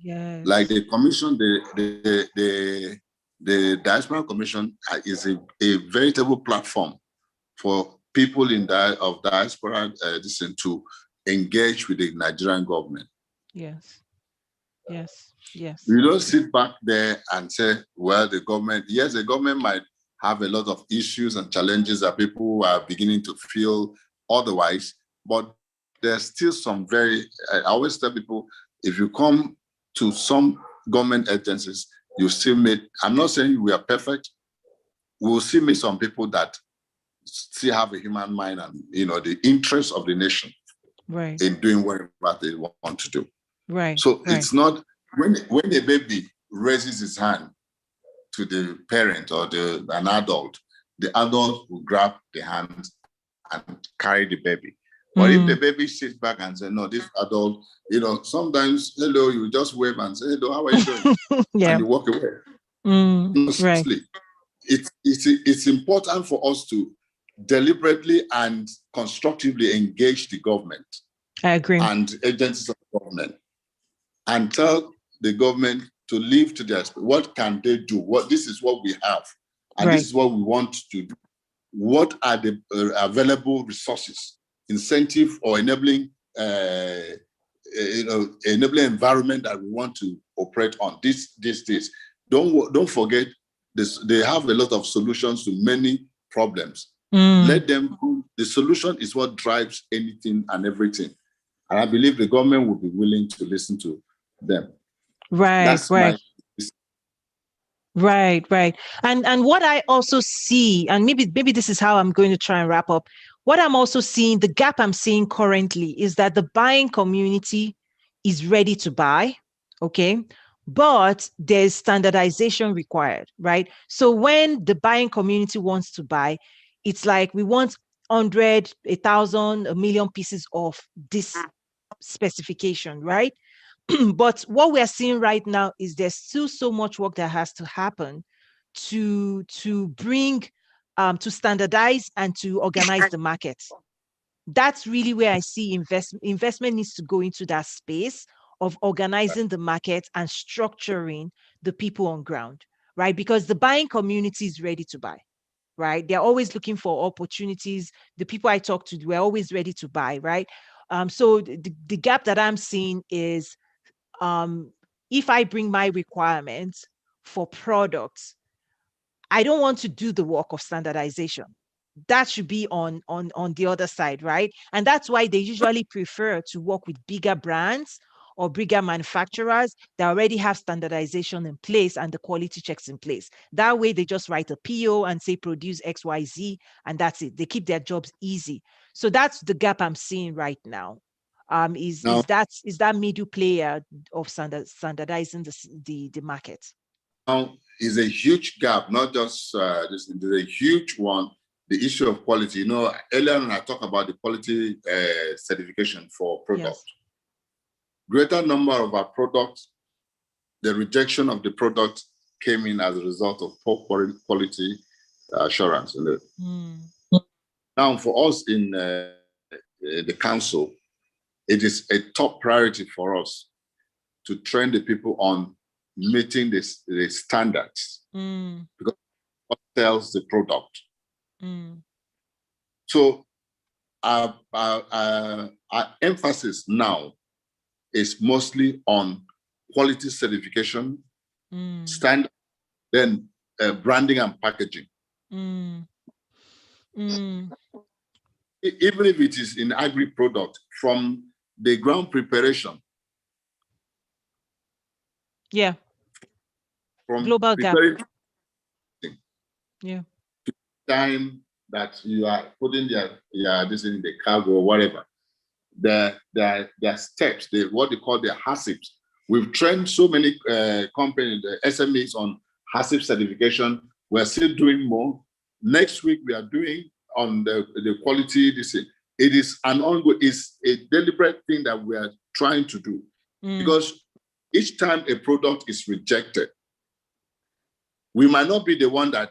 Yes. Like the commission, the Diaspora Commission is a veritable platform for people of diaspora to engage with the Nigerian government. Yes. Yes. Yes. You don't sit back there and say, well, the government might have a lot of issues and challenges that people are beginning to feel otherwise, but there's still some I always tell people, if you come to some government agencies, you still meet, I'm not saying we are perfect, we'll still meet some people that still have a human mind and, the interest of the nation in doing whatever they want to do. Right. So it's not, when a baby raises his hand to the parent or an adult, the adult will grab the hand and carry the baby. But if the baby sits back and says, no, this adult, sometimes, hello, you just wave and say, hello, how are you doing? Yeah. And you walk away. Right. It's important for us to deliberately and constructively engage the government. I agree. And agencies of government and tell the government to leave to their, what can they do? This is what we have, and this is what we want to do. What are the available resources, incentive or enabling, enabling environment that we want to operate on? This. Don't forget this. They have a lot of solutions to many problems. Let them. The solution is what drives anything and everything. And I believe the government will be willing to listen to them. Right. And what I also see, and maybe this is how I'm going to try and wrap up. What I'm also seeing, the gap I'm seeing currently is that the buying community is ready to buy, okay? But there's standardization required, right? So when the buying community wants to buy, it's like we want 100, 1,000, 1,000,000 pieces of this specification, right? But what we're seeing right now is there's still so much work that has to happen to bring, to standardize and to organize the market. That's really where I see investment needs to go into that space of organizing the market and structuring the people on ground, right? Because the buying community is ready to buy, right? They're always looking for opportunities. The people I talk to, we're always ready to buy, right? So the gap that I'm seeing is, if I bring my requirements for products, I don't want to do the work of standardization. That should be on the other side, right? And that's why they usually prefer to work with bigger brands or bigger manufacturers that already have standardization in place and the quality checks in place. That way they just write a PO and say produce XYZ, and that's it. They keep their jobs easy. So that's the gap I'm seeing right now. Is that middle player of standardizing the market? Now is a huge gap, not just this. There's a huge one. The issue of quality. Earlier on I talked about the quality certification for products. Yes. Greater number of our products, the rejection of the product came in as a result of poor quality assurance. Now, for us in the council, it is a top priority for us to train the people on meeting the standards, because what sells the product. So our emphasis now is mostly on quality certification, standard, then branding and packaging. Even if it is in agri product, from the ground preparation. Yeah. From global gap. Yeah. Time that you are putting this in the cargo or whatever. There are steps, what they call the HACCPs. We've trained so many companies, the SMEs, on HACCP certification. We're still doing more. Next week, we are doing on the quality. It is an ongoing, it's a deliberate thing that we are trying to do. Because each time a product is rejected, we might not be the one that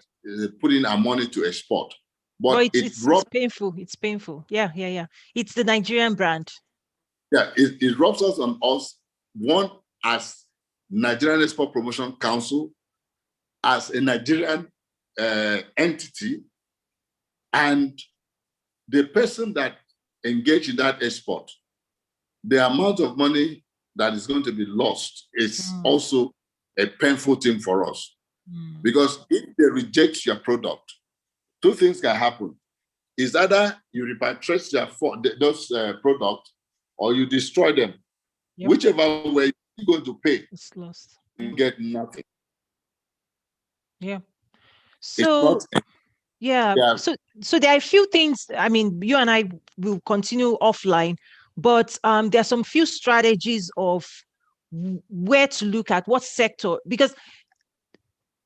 put in our money to export, but it's painful. It's painful. Yeah, yeah, yeah. It's the Nigerian brand. Yeah, it rubs us on us, one, as Nigerian Export Promotion Council, as a Nigerian entity, and the person that engaged in that export, the amount of money that is going to be lost is also a painful thing for us. Because if they reject your product, two things can happen. Is either you repatriate those products or you destroy them. Yep. Whichever way you're going to pay, it's lost. You get nothing. Yeah. So yeah. So there are a few things. I mean, you and I will continue offline, but there are some few strategies of where to look at, what sector, because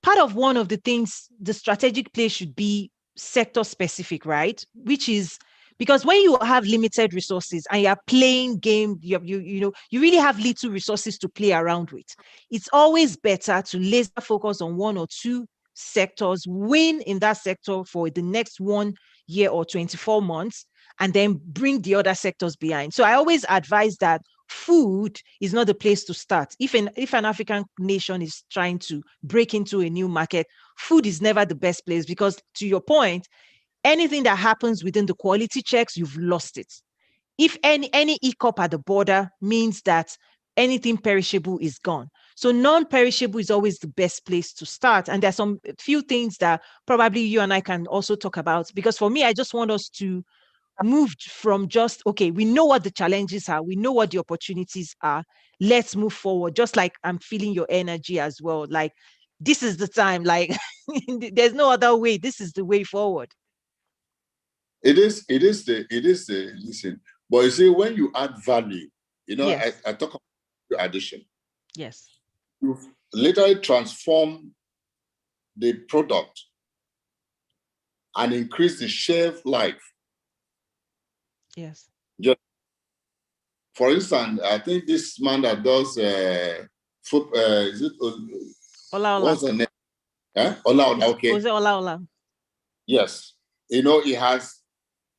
part of one of the things, the strategic play should be sector specific, right? Which is because when you have limited resources and you're playing game, you really have little resources to play around with. It's always better to laser focus on one or two sectors, win in that sector for the next 1 year or 24 months, and then bring the other sectors behind. So I always advise that food is not the place to start. If an African nation is trying to break into a new market, food is never the best place, because to your point, anything that happens within the quality checks, you've lost it. If any hiccup at the border means that anything perishable is gone. So non-perishable is always the best place to start. And there's some few things that probably you and I can also talk about, because for me, I just want us to moved from just, okay, we know what the challenges are, we know what the opportunities are, let's move forward. Just like I'm feeling your energy as well, like this is the time, like there's no other way, this is the way forward. It is the listen, but you see, when you add value, yes. I talk about addition. Yes. You literally transform the product and increase the shelf life. Yes. Just, for instance, I think this man that does food, is it Ola? What's the name? Ola, okay. Was it Ola? Yes. He has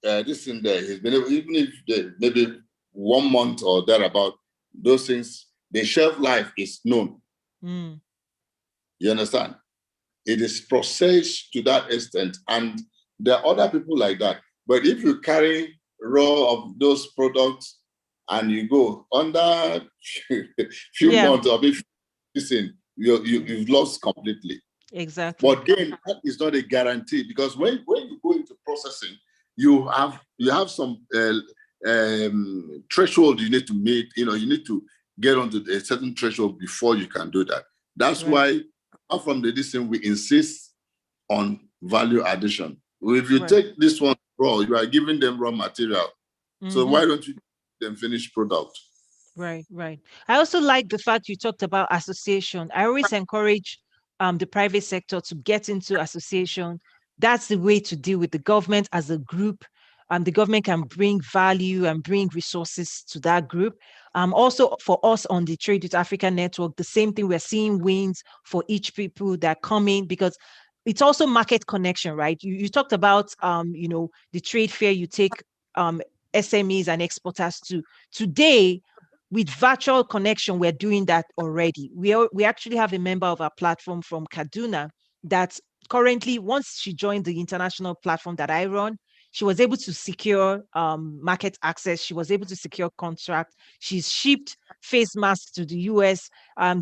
this in there. He's been able, even if maybe 1 month or thereabout, those things, the shelf life is known. You understand? It is processed to that extent, and there are other people like that. But if you carry raw of those products and you go under few months of it, listen, you've lost completely. Exactly. But then that is not a guarantee, because when you go into processing, you have some threshold you need to meet. You need to get onto a certain threshold before you can do that. That's why, apart from the distance, we insist on value addition. If you take this one raw, you are giving them raw material. So why don't you give them finished product? Right. I also like the fact you talked about association. I always encourage the private sector to get into association. That's the way to deal with the government as a group. The government can bring value and bring resources to that group. Also for us on the Trade with Africa network, the same thing, we're seeing wins for each people that come in, because it's also market connection, right? You talked about, the trade fair, you take SMEs and exporters to. Today, with virtual connection, we're doing that already. We actually have a member of our platform from Kaduna that currently, once she joined the international platform that I run, she was able to secure market access. She was able to secure contract. She's shipped face masks to the US.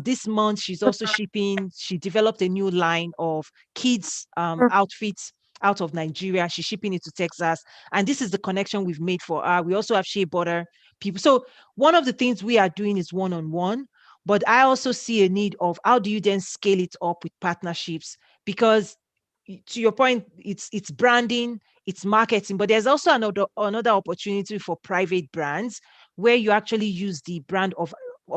This month, she's also shipping. She developed a new line of kids outfits out of Nigeria. She's shipping it to Texas. And this is the connection we've made for her. We also have shea butter people. So one of the things we are doing is one-on-one, but I also see a need of how do you then scale it up with partnerships? Because to your point, it's branding, it's marketing, but there's also another opportunity for private brands where you actually use the brand of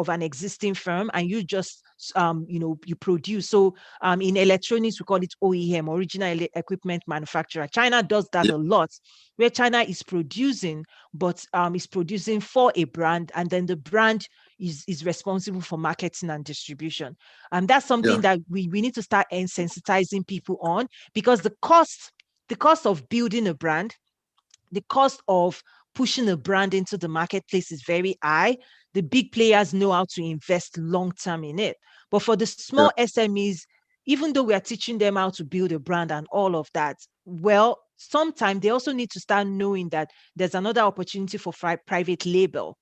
an existing firm and you just you produce. So in electronics, we call it OEM, original equipment manufacturer. China does that a lot, where China is producing, but is producing for a brand, and then the brand is responsible for marketing and distribution. And that's something that we need to start sensitizing people on, because the cost the cost of building a brand, the cost of pushing a brand into the marketplace is very high. The big players know how to invest long term in it. But for the Yeah. small SMEs, even though we are teaching them how to build a brand and all of that, well, sometimes they also need to start knowing that there's another opportunity for private label,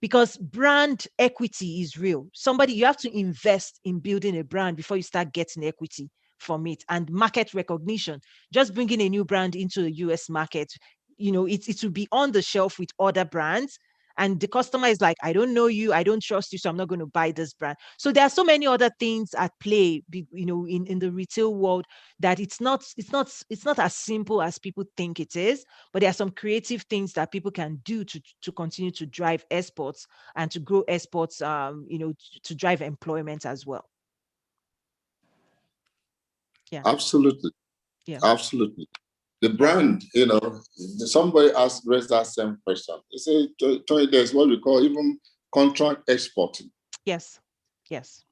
because brand equity is real. Somebody, you have to invest in building a brand before you start getting equity from it, and market recognition. Just bringing a new brand into the US market, it will be on the shelf with other brands, and the customer is like, I don't know you, I don't trust you, so I'm not going to buy this brand. So there are so many other things at play, in the retail world, that it's not as simple as people think it is. But there are some creative things that people can do to continue to drive exports and to grow exports, to drive employment as well. Yeah. Absolutely. Yeah. Absolutely. The brand, somebody raised that same question. They say, Tony, there's what we call even contract exporting. Yes. Yes.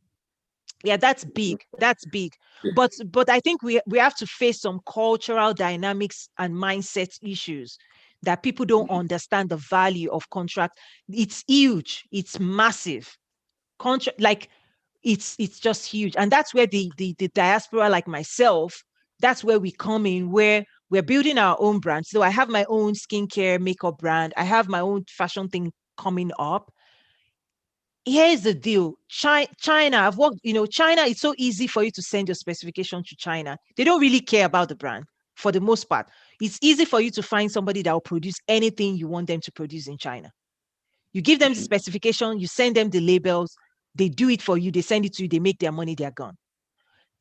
Yeah, that's big. That's big. Yeah. But I think we have to face some cultural dynamics and mindset issues that people don't understand the value of contract. It's huge. It's massive. Contract, like, it's just huge. And that's where the diaspora, like myself, that's where we come in, where we're building our own brand. So I have my own skincare makeup brand. I have my own fashion thing coming up. Here's the deal. China, I've worked, China, it's so easy for you to send your specification to China. They don't really care about the brand for the most part. It's easy for you to find somebody that will produce anything you want them to produce in China. You give them the specification, you send them the labels, they do it for you, they send it to you, they make their money, they're gone.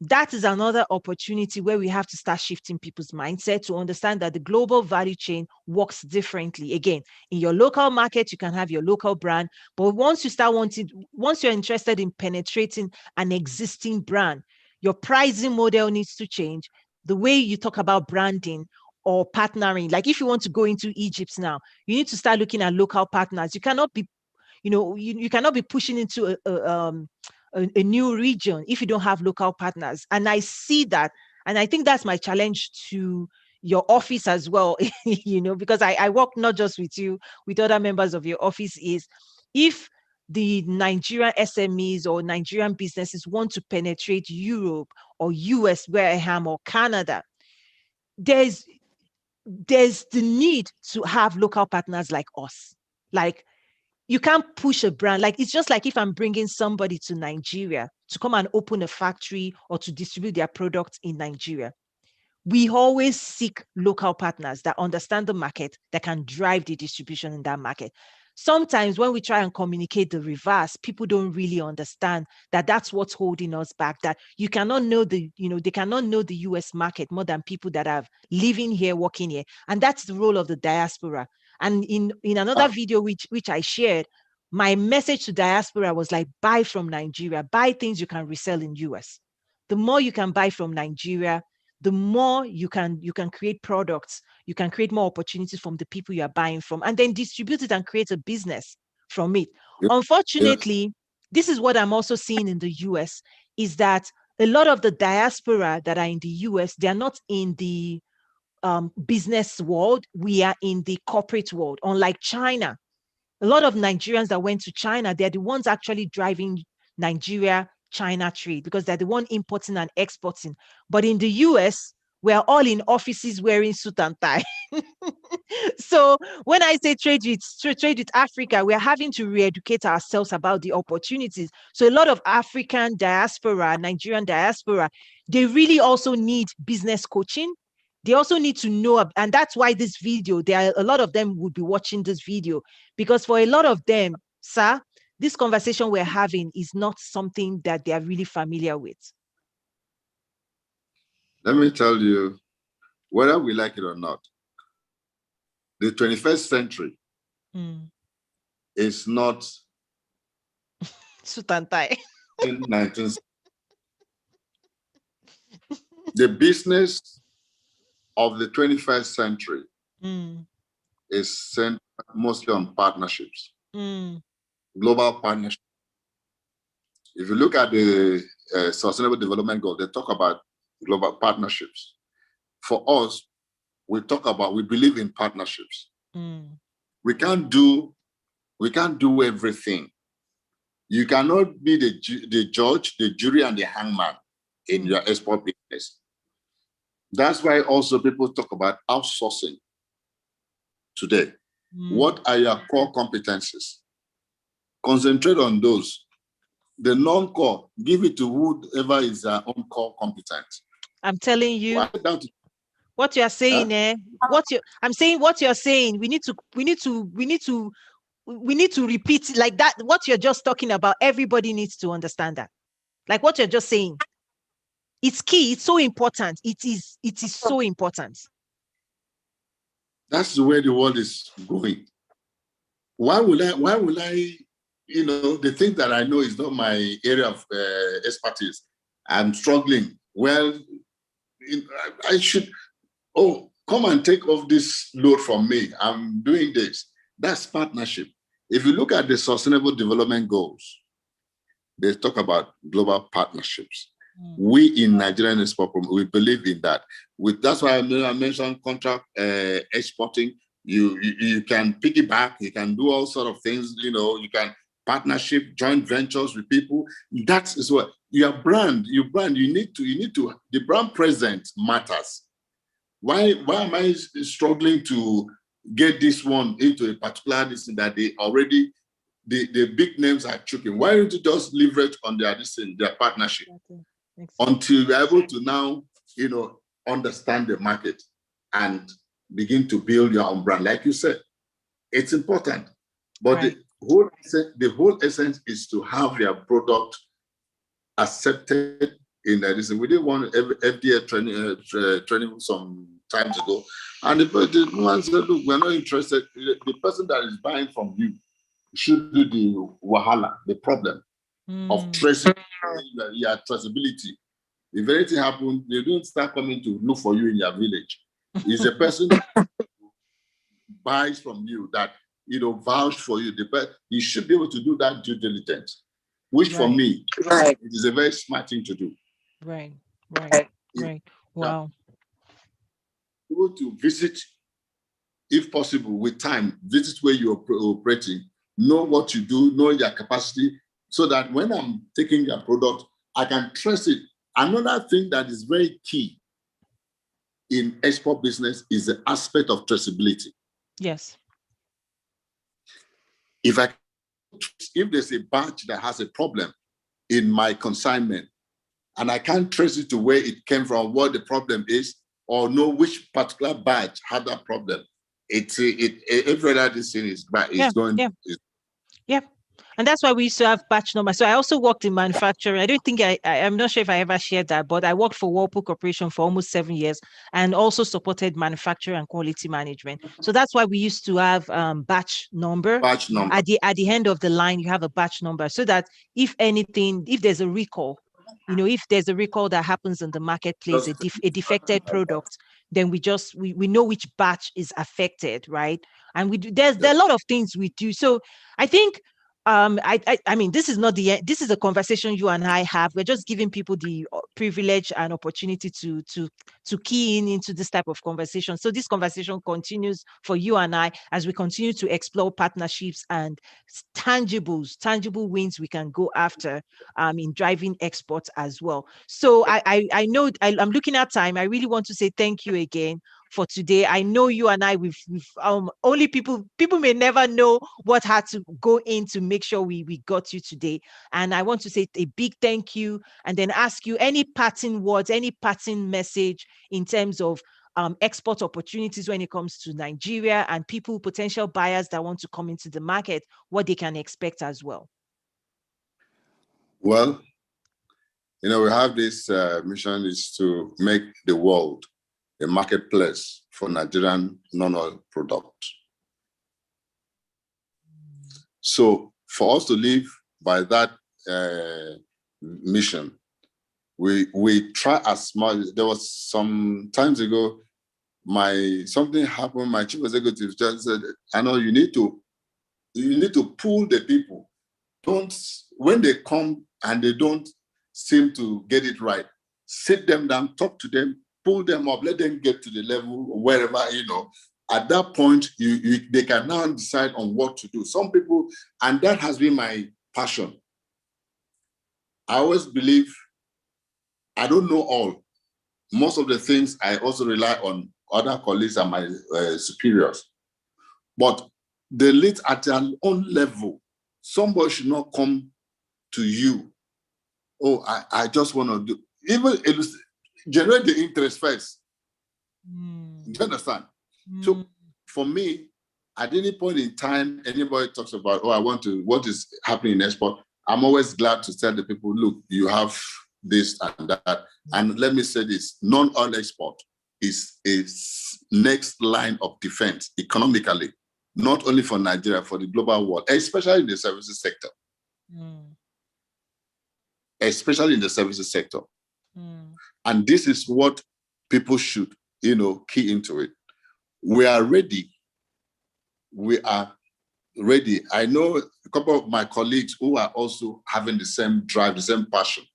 That is another opportunity where we have to start shifting people's mindset to understand that the global value chain works differently. Again, in your local market, you can have your local brand, but once you're interested in penetrating an existing brand, your pricing model needs to change. The way you talk about branding or partnering, like if you want to go into Egypt now, you need to start looking at local partners. You cannot be you cannot be pushing into a new region if you don't have local partners. And I see that. And I think that's my challenge to your office as well, because I work not just with you, with other members of your office, is if the Nigerian SMEs or Nigerian businesses want to penetrate Europe or US, where I am, or Canada, there's the need to have local partners like us. Like, you can't push a brand. Like, it's just like if I'm bringing somebody to Nigeria to come and open a factory or to distribute their products in Nigeria. We always seek local partners that understand the market, that can drive the distribution in that market. Sometimes when we try and communicate the reverse, people don't really understand that that's what's holding us back, that they cannot know the US market more than people that are living here, working here. And that's the role of the diaspora. And in another video which I shared, my message to diaspora was like, buy from Nigeria, buy things you can resell in US. The more you can buy from Nigeria, the more you can create products, you can create more opportunities from the people you are buying from, and then distribute it and create a business from it. Yep. Unfortunately, this is what I'm also seeing in the US, is that a lot of the diaspora that are in the US, they are not in the business world. We are in the corporate world. Unlike China, a lot of Nigerians that went to China, they're the ones actually driving Nigeria-China trade, because they're the one importing and exporting. But in the US, we're all in offices wearing suit and tie. So when I say trade with Africa, we're having to re-educate ourselves about the opportunities. So a lot of African diaspora, Nigerian diaspora, they really also need business coaching. They also need to know, and that's why this video, there are a lot of them would be watching this video, because for a lot of them, sir, this conversation we're having is not something that they are really familiar with. Let me tell you, whether we like it or not, the 21st century is not suit and tie. in 19th. The business of the 21st century is centered mostly on partnerships, global partnerships. If you look at the Sustainable Development Goals, they talk about global partnerships. For us, we believe in partnerships. Mm. We can't do everything. You cannot be the judge, the jury, and the hangman in your export business. That's why also people talk about outsourcing today. What are your core competencies? Concentrate on those. The non-core, give it to whoever is their own core competence. I'm telling you, what you are saying, I'm saying what you're saying. We need to repeat like that. What you're just talking about, everybody needs to understand that. Like what you're just saying. It's key. It's so important. It is so important. That's the way the world is going. Why will I, the thing that I know is not my area of expertise. I'm struggling. Well, I should, come and take off this load from me. I'm doing this. That's partnership. If you look at the Sustainable Development Goals, they talk about global partnerships. We in Nigerian export, we believe in that. That's why I mentioned contract exporting. You can piggyback, you can do all sort of things, you can partnership, joint ventures with people. That is what your brand, you need to, the brand presence matters. Why am I struggling to get this one into a particular listing that they already, the big names are choking? Why don't you just leverage on their partnership? Exactly. Until you're able to now, understand the market and begin to build your own brand. Like you said, it's important. But right. the whole essence is to have your product accepted in this. We did one FDA training some time ago, and the one said, look, we're not interested. The person that is buying from you should do the wahala, the problem of tracing your traceability. If anything happens, they don't start coming to look for you in your village. It's a person that buys from you that vouch for you. You should be able to do that due diligence, which for me, it is a very smart thing to do. Right. Wow. Able to visit, if possible, with time, visit where you're operating, know what you do, know your capacity, so that when I'm taking your product, I can trace it. Another thing that is very key in export business is the aspect of traceability. Yes. If there's a batch that has a problem in my consignment, and I can't trace it to where it came from, what the problem is, or know which particular batch had that problem, every other this thing is going. Yeah. And that's why we used to have batch numbers. So I also worked in manufacturing. I don't think I'm not sure if I ever shared that, but I worked for Whirlpool Corporation for almost 7 years and also supported manufacturing and quality management. So that's why we used to have batch number. At the end of the line, you have a batch number so that if there's a recall, if there's a recall that happens in the marketplace, a defected product, then we know which batch is affected, right? And there are a lot of things we do. So I think I mean, this is not the end. This is a conversation you and I have. We're just giving people the privilege and opportunity to key into this type of conversation. So this conversation continues for you and I as we continue to explore partnerships and tangible wins we can go after in driving exports as well. So I know I'm looking at time. I really want to say thank you again for today. I know you and I, we've only people may never know what had to go in to make sure we got you today. And I want to say a big thank you and then ask you any parting words, any parting message in terms of export opportunities when it comes to Nigeria and potential buyers that want to come into the market, what they can expect as well. Well, we have this mission is to make the world a marketplace for Nigerian non-oil products. So for us to live by that mission, we try as much. There was some times ago, something happened. My chief executive just said, "I know you need to pull the people. When they come and they don't seem to get it right, sit them down, talk to them, pull them up, let them get to the level wherever, at that point, they can now decide on what to do. Some people, and that has been my passion. I always believe I don't know all. Most of the things I also rely on other colleagues and my superiors. But they lead at their own level. Somebody should not come to you. Oh, I just want to do, even generate the interest first. Do you understand? So for me, at any point in time, anybody talks about, oh, what is happening in export, I'm always glad to tell the people, look, you have this and that. And let me say this, non-oil export is a next line of defense economically, not only for Nigeria, for the global world, especially in the services sector. Especially in the services sector. And this is what people should, key into it. We are ready. We are ready. I know a couple of my colleagues who are also having the same drive, the same passion.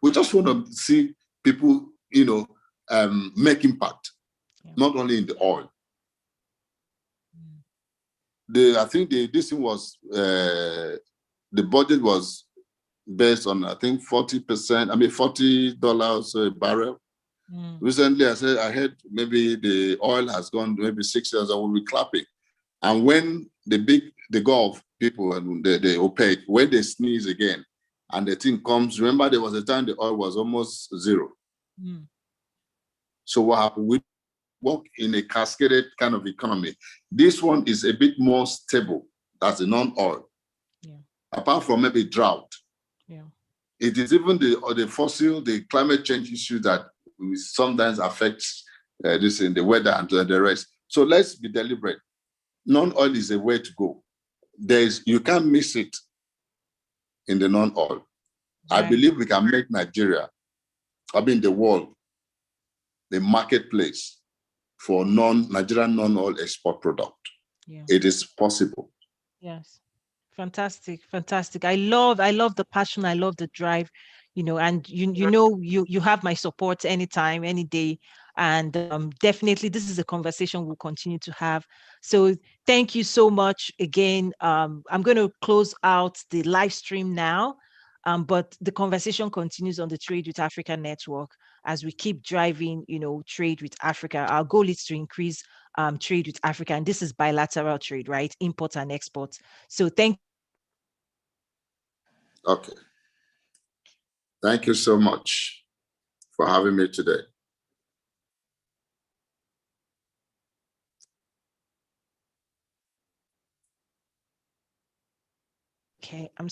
We just want to see people, make impact, not only in the oil. I think this thing was, the budget was based on, I think, 40%, $40 a barrel. Recently, I heard maybe the oil has gone maybe 6 years, I will be clapping. And when the Gulf people and the OPEC, when they sneeze again and the thing comes, remember there was a time the oil was almost zero. So what happened? We work in a cascaded kind of economy. This one is a bit more stable. That's a non-oil. Apart from maybe drought. It is even the fossil, the climate change issue that sometimes affects this in the weather and the rest. So let's be deliberate. Non-oil is a way to go. You can't miss it in the non-oil. I believe we can make Nigeria, the world, the marketplace for Nigerian non-oil export product. It is possible. Yes. Fantastic. I love the passion. I love the drive, and you have my support anytime, any day. And definitely this is a conversation we'll continue to have. So thank you so much again. I'm going to close out the live stream now. But the conversation continues on the Trade with Africa network as we keep driving, trade with Africa. Our goal is to increase trade with Africa. And this is bilateral trade, right? Import and export. So thank you. Okay. Thank you so much for having me today. Okay, I'm